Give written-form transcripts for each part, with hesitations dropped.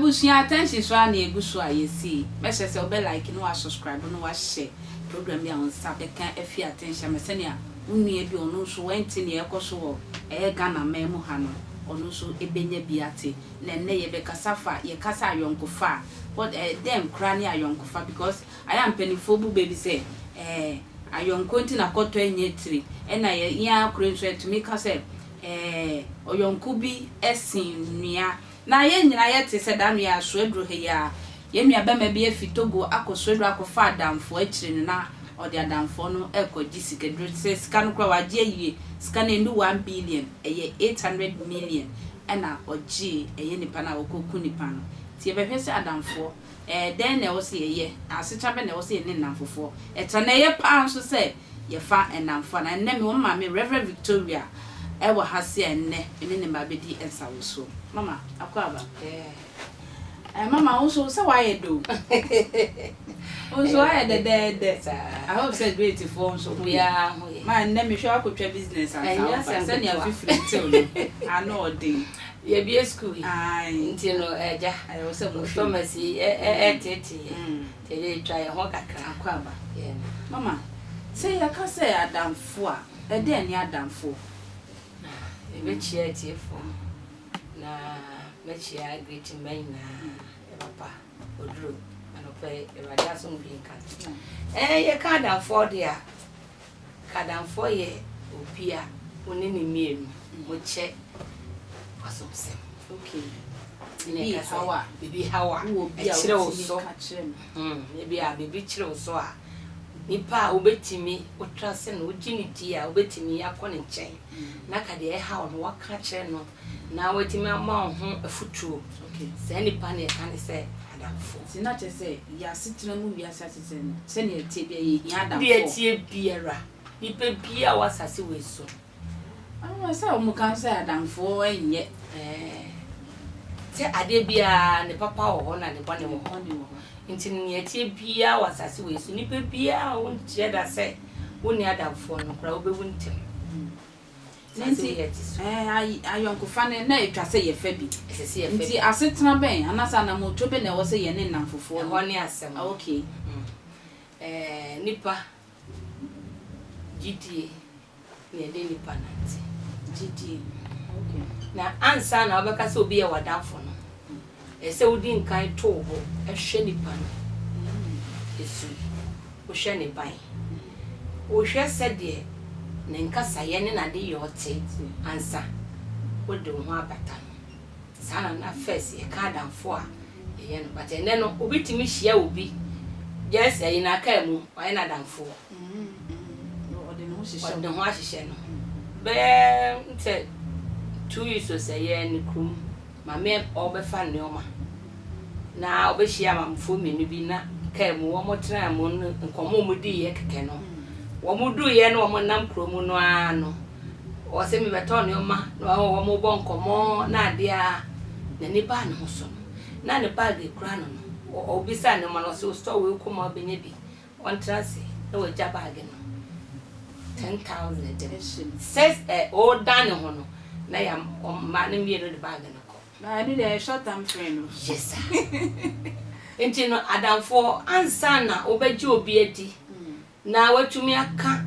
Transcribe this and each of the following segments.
Ebusia attention so na eguso ayesi. Me se obe like no wa subscribe no wa share program ya on sabe kan afi attention me sene a unue bi ono so wenti ne ekoso wo Ghana memu ha no ono so ebenya biate na ne ye be kasafa ye kasa ayonkofa but them krani ayonkofa because I am penifo baby say ayonko nti na koto enyetri na ye ya krenso etumi ka say oyonko bi esin nua na ye nyina ye te se da nua so aduro he ya ye nua ba ma bi afitogo akoso aduro akofa adamfo akiri na odi adamfo no ekogi SIKADURO se sika no kwa waje yiye sika na ndu 1 billion 800 million na oji nipa na okoku nipa no ti e be hwese adamfo den na wo se ye asecha be na wo se ne namfofo eta na ye pa nso se ye fa enamfo na nne me wo ma me Reverend Victoria ewo hase enne ne ma bedi ensawo so mama akwaba mama also so why do also I the I hope say great for so we are man let me show akotwa business and send you 50 till I know dey ye be school nti no eja I also Thomas tete tele try ho kakra akwaba mama say ya ka say adamfo a de ani adamfo e be chia tiefo na mechia great men na papa oduro anope eradia so mbinka ye kada for there kada for ye opia onini mienu mo che asomse okay bibi hawa e chire wo so bibi a bibi chire wo so a nipa obetimi otrase no ojiniti a obetimi akọ ne nchen na ka de e hawo no waka chire no na wetimi ama ho afutuo okay se nipa ne ka ne se adamfo si na che se ya sitira mu wi asase no se ne tie bia ye hia adamfo de tie biara nipa bia wasase we so se o mu kan se adamfo enye se ade bia ne papa wo na ne bone wo nti ne tie bia wasase we so nipa bia won tie da se woni adamfo no kra obewu ntem nti ayonkofa ne na etwa se ye fa bi esese ye fa nti asetena ben anasa na moto be na wo se ye ne namfofo ho ne asem okay nipa GT ne de nipa nanti GT okay na ansa na obeka se obi ye wadamfo no ese wudi nkan to ho ehwe nipa no esu wo hwe ne ban wo hwe se de ne nkasa ye ne na de yote ansa wo de ho abata sana na first ye ka damfo a ye no but ene no obitimi hia obi yes ye na ka mu wa na damfo o de no hihye no be nte 2 years o say ye ne krum ma me obefa ne oma na obehia mamfo menu bi na ka mu wo motra mu nkomo mu di ye keke no wo mudu ye no mo nam kromu no ano o se mi beto ne oma no wo mo bo nkomo na ade a na ni ba ne ho so na ne bag kura no o bisa ne ma no so store we ko ma benye bi on trase na we ja bag no 10,000 says o dan ho no na ya ma ne mi no de bag no ko na ni de short term friend no yes enti no adamfo ansa na obeji obi adi na watumi aka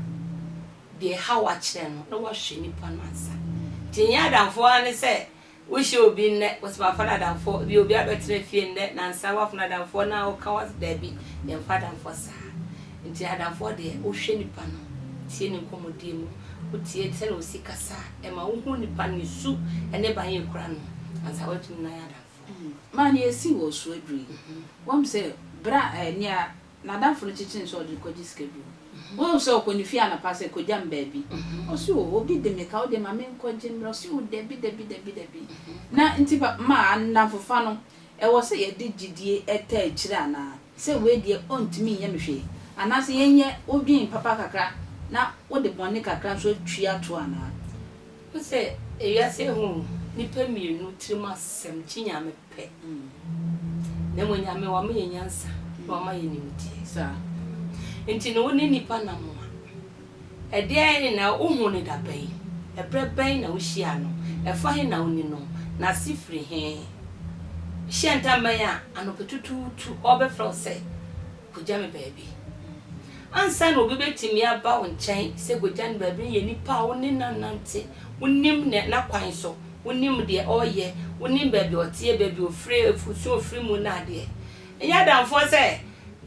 de hawa kire no na wahwe nipa no ansa tinya adamfo ane se wo hye obi nne wosba fa adamfo bi obi abetre fie nne na ansa wafuna adamfo na wo ka was da bi de fa adamfo sa nti adamfo de wo hwe nipa no tie ne komodi mu wo tie tse na osikasa e ma wo hu nipa no su ene ban ye kura no ansa watumi na adamfo man ye si wo so adui wom se bra nia na adamfo no chichi nso de koji SIKADURO wo so ko ni fia na passe ko jam baby o si o obi de me ka o de ma me ko jemro si o de bi na nti ma andamfo fa no e wo se ye de gidie eta akira na se we de ontimi ye mehwe ana se yenye odwin papa kakra na wo de bone kakra so twia to ana wo se e ya se hu ni pa mienu trima sem chinya me pe na mo nya me wa me nyansa wa ma ye nimti sa enti no woni nipa na mo e de na uhu ne da bai e bre bai na wo hia no e fa he na oni no na sifri he Shantamaya, and Opetutu to overflow say, Kujami baby. And son will be betting me about and chain, say Kujan baby, any power, Nancy, Unim net not quite so, Unim dear, oh yeah, Unim baby or tear baby or free if we so free monadia. And ya down for say,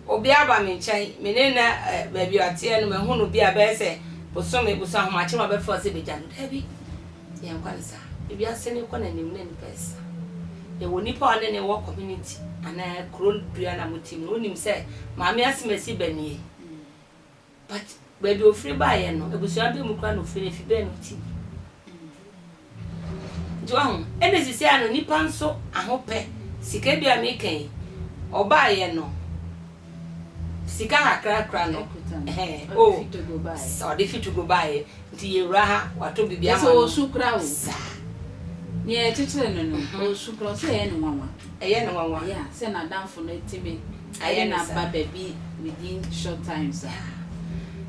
Obiaba me chain, Menena baby or tear, and who will be a bear, but some it was so much of a first began heavy. Young Kwanza, if you are sending one and in person. The Wonipa and a war community, and I grown Brianna Mutim, no him say, Mammy has messy Benny. But baby, you're free by and it was your Mukan of Philip Benny. Joan, and as you say, I Nipan so, I hope, Sikabia making or buy and no. Sika crack, oh, to go by, so if you to go by, the Raha, what to be so crowds. Yeah, no, super say anyone. Yeah, send her down for no timid. I end up baby within short time, sir.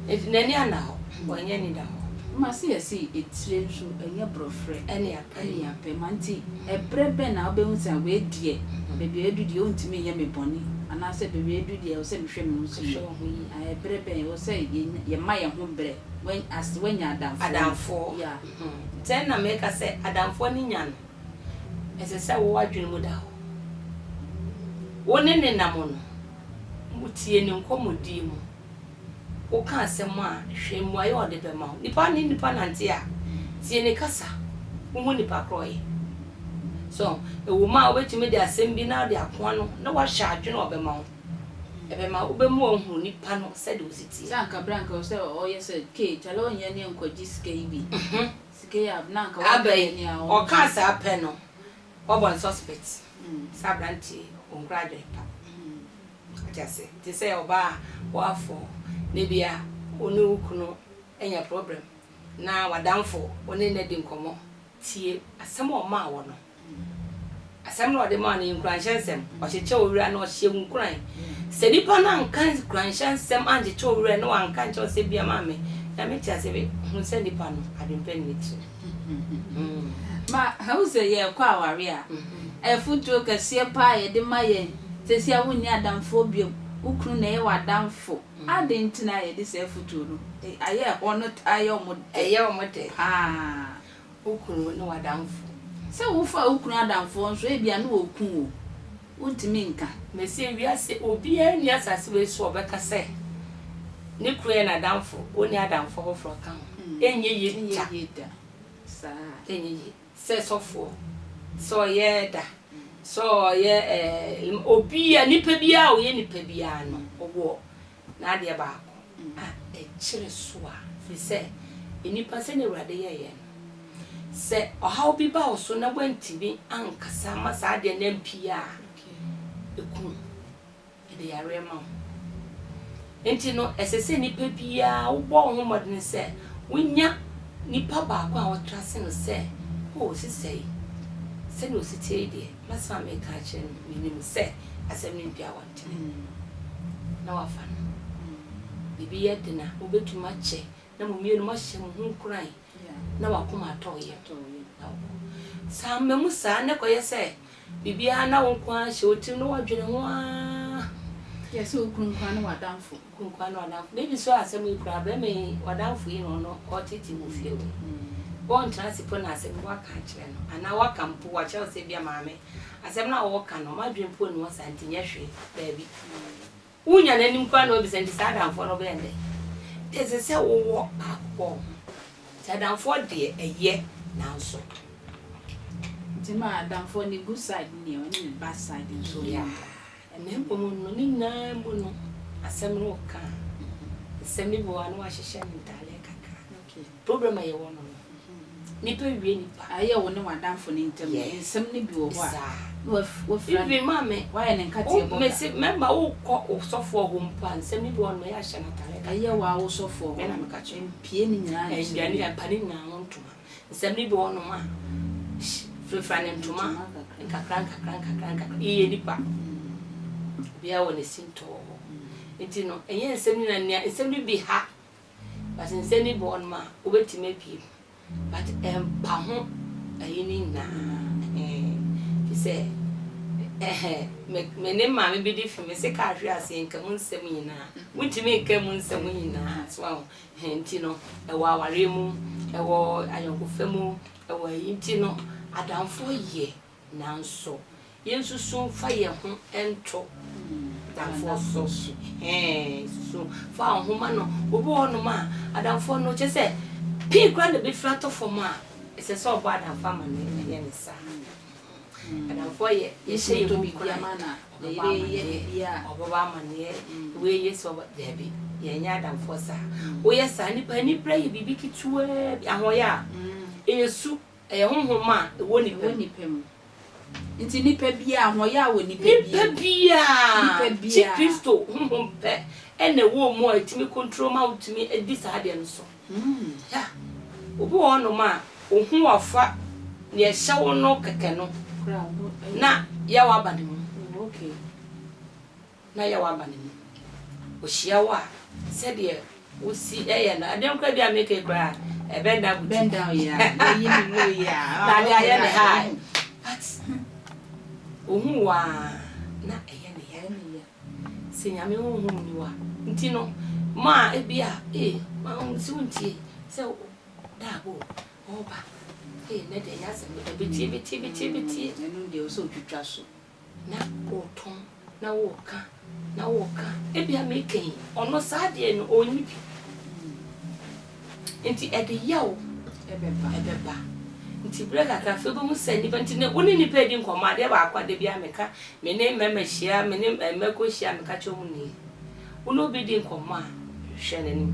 If Nanny now, when you need must see it's real and your bro friend, any payment, a bread ben I'll be on way, dear. Baby, I do the own to me, yummy bonny, and I said, baby, I do the same shame, show me. I bread ben will say, you my home bread when you're down for, yeah. Then I make us say, Adam for Nian. As I said, what dream would out. One in a namon, Muti and Comodim. O can't say, ma, shame why or the Bemont. Nipan independent, see any cassa, woman pacroy. So, a woman wait to me the assembly now, they are one, no one charging of Bemont. Ebema ubemo hu ni pano said usiti sanka branca say oh yes Kate alone ye ne nkoji skb sike ya nanka abai o ka sa peno obon suspect sabranti on graduate pa ajase ti say oba wafo ne bia onu kuno enya problem na wadamfo oni na di nkomo tie asem o ma wo no asem no de ma na nkranhyensem o cheche owura na o hye nkran se nipa na nkan nkranhyensem anje che owura na wanka nche o se bia ma me na me tia se be hu se nipa no adempen ni ti ma how say ye kwa aware a e futu kase pa ye de ma ye se sia woni adamfo biom ukru na ye wadamfo adentina ye de se futu no aye ono tayo mo eye o mo de ukru na wadamfo se wo fa ukru adamfo nso e bia na okun o untimi nka me se wiase obi ani asase we so obeka se ne kru na adamfo oni adamfo hofro kan enye ye ta sa enye se sofo so ye da so ye obi anipa bia o ye nipa bia no owo na ade ba ko e kire so a fi se enipa se ne wrade ye se ohaw bi ba o so na gwantibi ankasa masa ade na mpia eku ede yare ma enti no esese nipa bia wo bo ho modne se wonya nipa ba ko a wo trase no se o sisei se no sitie de masa me ka che minim se asem ni mpia wante na wafa bibi yede na obetuma che na mo mienu ma hye mo hu kuran na wakoma toye sa memu sa ne koye se bibia na wonkwa hye otim no wadwene ho a yes okunkwa na wadamfo okunkwa na wadamfo ne bi so asem ikura be me wadamfo yi no otiti mo fie wo bon transipo na asem waka kire no ana waka mpo wa che se bia maame asem na woka no madwempo no santi nya hwe baabi unya na nim kwa no bi senti sa damfo no be ende ese se wo akọ Adamfo de eye nanso tima adamfo ni good side ni oni ni bad side so ya enempo mu no ni na mu no asem no ka asem ni bo anu ahihye ni dale kaka problem aye wono ni pe wie ni pa aye wo ni wadamfo ni ntem ensem ni bi wo ho a wo friend bi mame why na nkati ebo me se member wo ko osofo ho mpa ensem ni bo no ya hye na dale aye wa wo sofo me na me ka che mpie ni nyina ya ni apani na wontuma ensem ni bo no ma frefrane ntuma nkakranka iye nipa bia woni sinto enti no enye ensem ni na nia ensem ni bi ha but ensem ni bo no ma obetime pie but empa ho ayi ni na fi se me ne ma me bi di fi me se ka hwe ase nka mu nsem nyina wuntimi nka mu nsem nyina so nti no e wa aware mu e wo ayonkofa mu e wo nti no adamfo ye nanso yensusu fa ye ho ento adamfo so so fa ho ma no obo no ma adamfo no che se pi kra de be flato for ma ese so obo adamfa ma no ye ne sa adamfo ye she ye bi kra mana ye obo ba ma ne we ye so debi ye nya adamfo sa wo ye sa ni pa ni pra ye bibi kituwa ahoya esu e honhoma e wo ni pem nti nipa bia ahoya wo nipa bia chi Kristo honhom pe ene wo mo atimi control ma utimi edi sa de no so ya obo ono ma ohun afa ne e hye wo no keke no na ya wa bane mu okay na ya wa bane mu o hia wa se de wo si e na adem kwa bia make kra e benda ya yi ni lo ya na dia ye ne ha but ohun wa na eye ne ya se nyame ohun ni wa nti no ma e bia ma si wontie se da bo oba na de ya se beti enu de o so twitwa so na oton na woka e bia make ono sa de no onyi nti e de yawo ebeba nti breka ka fe bo mu sani ba nti ne woni ni pedi nkoma de ba akwa de bia meka me ne mema hia me ne meko hia meka cho mu ni wono bi di nkoma hwe ne ni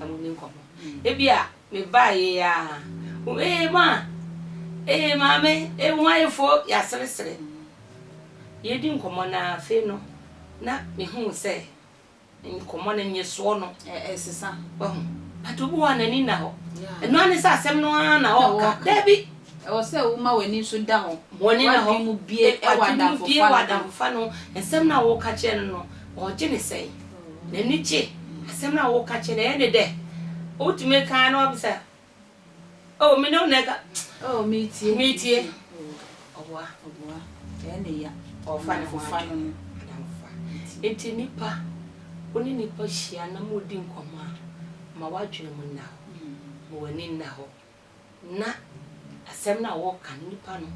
amu ni nkoma e bia me ba ye ya ma me wayefo ya sere ye di nkoma na fe no na me hu se nkoma na nyeso no sesa atubu wa nani na ho eno ane sa asem no na ho ka debi o se wo ma wani so da ho woni na ho mu bie e wada fa no ensem na wo ka che no o je ne sei na ni che asem na wo ka che na ye ne de o tume kan na obisa o me no na ka o metie owa e ne ya o fa no enti nipa oni nipa hia na modi nkoma ma wadwene mu na mo wani na ho na asem na wo kan nipa no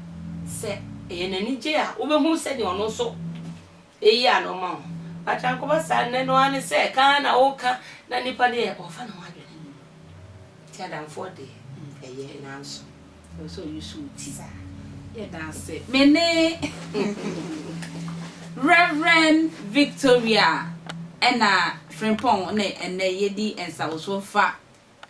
se e nani je a wo be hu se de ono so eyi ano ma ata ko ba sa ne no ane se kan na wo ka na nipa de e ofa na wadwene ti adam for de eye na nso so you should sa ye dance mene Reverend Victoria ena Frimpong ne yedi ensawoso fa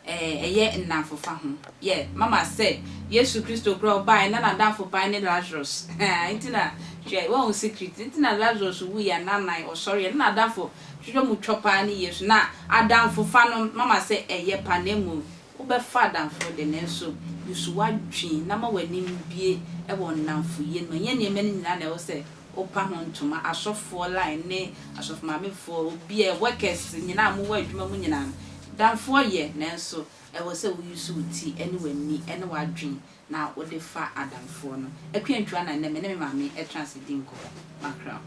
eye nnamfofa ho ye mama say Yesu Kristo kro bai na nadamfo bai ne Lazarus intina hwe won secret intina Lazarus wu ya nanan o sorry na nadamfo hwe mu twopa ne Yesu na adamfo fa no mama say eye panemu wo be fa adamfo de ne so yusu wadwen na ma wani bie e won nnamfo ye no ye ne me nyina na wo say opa hontuma asofo line ne asofo mamefo obi e workers nyina mo wa adwuma mu nyina danfo ye nanso e wo se wo yusu ti ene wani ene wadwen na wo de fa adamfo no akwantua na ne me mame e transidin ko makra